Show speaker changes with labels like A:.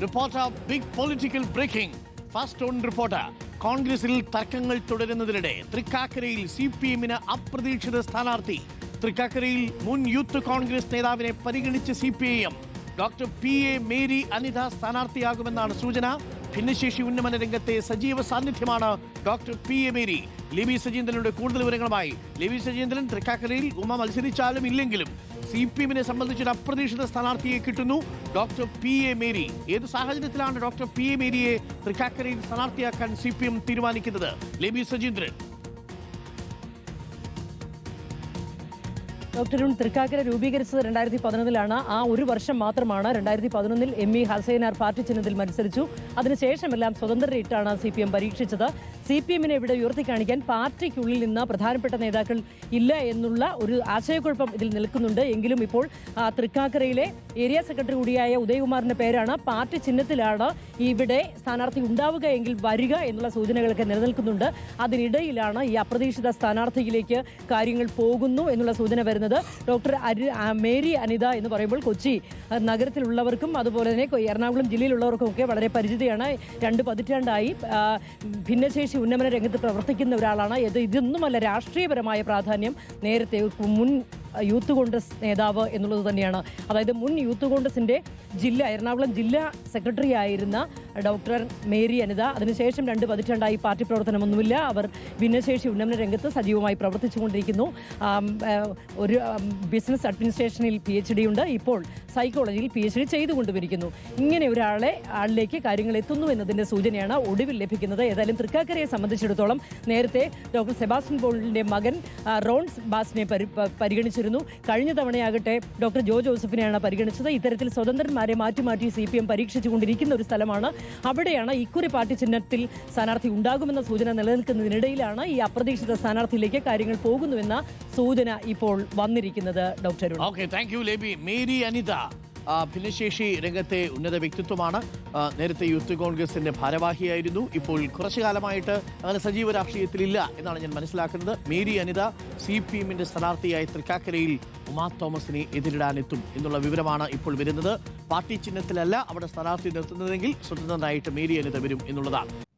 A: Reporter big political breaking first on reporter. കോൺഗ്രസിൽ തർക്കങ്ങൾ തുടരുന്നതിനിടെ തൃക്കാക്കരയിൽ CPM-ന് അപ്രതീക്ഷിത സ്ഥാനാർത്ഥി. തൃക്കാക്കരയിൽ മുൻ യൂത്ത് കോൺഗ്രസ് നേതാവിനെ പരിഗണിച്ച് CPIM. Doctor PA Mary Anitha സ്ഥാനാർത്ഥിയാകുമെന്നാണ് സൂചന. ഭിന്നശേഷി ഉന്നമന രംഗത്തെ സജീവ സാന്നിധ്യമാണ് ഡോക്ടർ PA മേരി. ലിബി സജീന്ദ്രനുടെ കൂടുതൽ വിവരങ്ങളുമായി. ലിബി സജീന്ദ്രൻ, തൃക്കാക്കരയിൽ ഉമ്മ മത്സരിച്ചാലും ഇല്ലെങ്കിലും CPM-നെ സംബന്ധിച്ചൊരു അപ്രതീക്ഷിത സ്ഥാനാർത്ഥിയെ കിട്ടുന്നു, ഡോക്ടർ PA മേരി. ഏത് സാഹചര്യത്തിലാണ് ഡോക്ടർ PA മേരിയെ തൃക്കാക്കരയിൽ സ്ഥാനാർത്ഥിയാക്കാൻ CPM തീരുമാനിക്കുന്നത്? ലിബി സജീന്ദ്രൻ.
B: ഡോക്ടർ തൃക്കാക്കര രൂപീകരിച്ചത് 2011-ലാണ്. ആ ഒരു വർഷം മാത്രമാണ് 2011-ൽ ME ഹസൈനാർ പാർട്ടി ചിഹ്നത്തിൽ മത്സരിച്ചു. അതിനുശേഷമെല്ലാം സ്വതന്ത്രരായിട്ടാണ് CPM പരീക്ഷിച്ചത്. CPM-നെ ഇവിടെ ഉയർത്തി കാണിക്കാൻ പാർട്ടിക്കുള്ളിൽ നിന്ന് പ്രധാനപ്പെട്ട നേതാക്കൾ ഇല്ല എന്നുള്ള ഒരു ആശയക്കുഴപ്പം ഇതിൽ നിൽക്കുന്നുണ്ട്. എങ്കിലും ഇപ്പോൾ തൃക്കാക്കരയിലെ ഏരിയ സെക്രട്ടറി കൂടിയായ ഉദയകുമാറിന്റെ പേരാണ് പാർട്ടി ചിഹ്നത്തിലാണ് ഇവിടെ സ്ഥാനാർത്ഥി ഉണ്ടാവുക എങ്കിൽ വരിക എന്നുള്ള സൂചനകളൊക്കെ നിലനിൽക്കുന്നുണ്ട്. അതിനിടയിലാണ് ഈ അപ്രതീക്ഷിത സ്ഥാനാർത്ഥിയിലേക്ക് കാര്യങ്ങൾ പോകുന്നു എന്നുള്ള സൂചന വരുന്നത്. ഡോക്ടർ മേരി അനിത എന്ന് പറയുമ്പോൾ കൊച്ചി നഗരത്തിലുള്ളവർക്കും അതുപോലെ തന്നെ എറണാകുളം ജില്ലയിലുള്ളവർക്കും ഒക്കെ വളരെ പരിചിതയാണ്. 2 പതിറ്റാണ്ടായി ഭിന്നശേഷി ഉന്നമന രംഗത്ത് പ്രവർത്തിക്കുന്ന ഒരാളാണ്. ഇതൊന്നുമല്ല രാഷ്ട്രീയപരമായ പ്രാധാന്യം. നേരത്തെ മുൻ യൂത്ത് കോൺഗ്രസ് നേതാവ് എന്നുള്ളത് തന്നെയാണ്. അതായത് മുൻ യൂത്ത് കോൺഗ്രസിന്റെ എറണാകുളം ജില്ലാ സെക്രട്ടറി ആയിരുന്ന ഡോക്ടർ മേരി അനിത. അതിനുശേഷം 2 പതിറ്റാണ്ടായി പാർട്ടി പ്രവർത്തനമൊന്നുമില്ല. അവർ ഭിന്നശേഷി ഉന്നമന രംഗത്ത് സജീവമായി പ്രവർത്തിച്ചുകൊണ്ടിരിക്കുന്നു. ഒരു ബിസിനസ് അഡ്മിനിസ്ട്രേഷനിൽ PhD ഉണ്ട്. ഇപ്പോൾ സൈക്കോളജിയിൽ PhD ചെയ്തുകൊണ്ടുവരിക്കുന്നു. ഇങ്ങനെ ആളിലേക്ക് കാര്യങ്ങൾ എത്തുന്നു എന്നതിന്റെ സൂചനയാണ് ഒടുവിൽ ലഭിക്കുന്നത്. ഏതായാലും തൃക്കാക്കരയെ സംബന്ധിച്ചിടത്തോളം നേരത്തെ ഡോക്ടർ സെബാസ്റ്റ്യൻ പോളിന്റെ മകൻ റോൺ സെബാസ്റ്റിനെ പരിഗണിച്ചിരുന്നു. കഴിഞ്ഞ തവണയാകട്ടെ ഡോക്ടർ ജോ ജോസഫിനെയാണ് പരിഗണിച്ചത്. ഇത്തരത്തിൽ സ്വതന്ത്രന്മാരെ മാറ്റി CPM പരീക്ഷിച്ചുകൊണ്ടിരിക്കുന്ന ഒരു സ്ഥലമാണ്. അവിടെയാണ് ഇക്കുറി പാർട്ടി ചിഹ്നത്തിൽ സ്ഥാനാർത്ഥി ഉണ്ടാകുമെന്ന സൂചന നിലനിൽക്കുന്നതിനിടയിലാണ് ഈ അപ്രതീക്ഷിത സ്ഥാനാർത്ഥിയിലേക്ക് കാര്യങ്ങൾ പോകുന്നുവെന്ന സൂചന ഇപ്പോൾ വന്നിരിക്കുന്നത്. ഡോക്ടർ
A: മേരി അനിത ഭിന്നശേഷി രംഗത്തെ ഉന്നത വ്യക്തിത്വമാണ്. നേരത്തെ യൂത്ത് കോൺഗ്രസിന്റെ ഭാരവാഹിയായിരുന്നു. ഇപ്പോൾ കുറച്ചു കാലമായിട്ട് അങ്ങനെ സജീവ രാഷ്ട്രീയത്തിലില്ല എന്നാണ് ഞാൻ മനസ്സിലാക്കുന്നത്. മേരി അനിത CPM-ന്റെ സ്ഥാനാർത്ഥിയായി തൃക്കാക്കരയിൽ ഉമാ തോമസിനെ എതിരിടാനെത്തും എന്നുള്ള വിവരമാണ് ഇപ്പോൾ വരുന്നത്. പാർട്ടി ചിഹ്നത്തിലല്ല അവിടെ സ്ഥാനാർത്ഥി നിർത്തുന്നതെങ്കിൽ സ്വതന്ത്രനായിട്ട് മേരി അനിത വരും എന്നുള്ളതാണ്.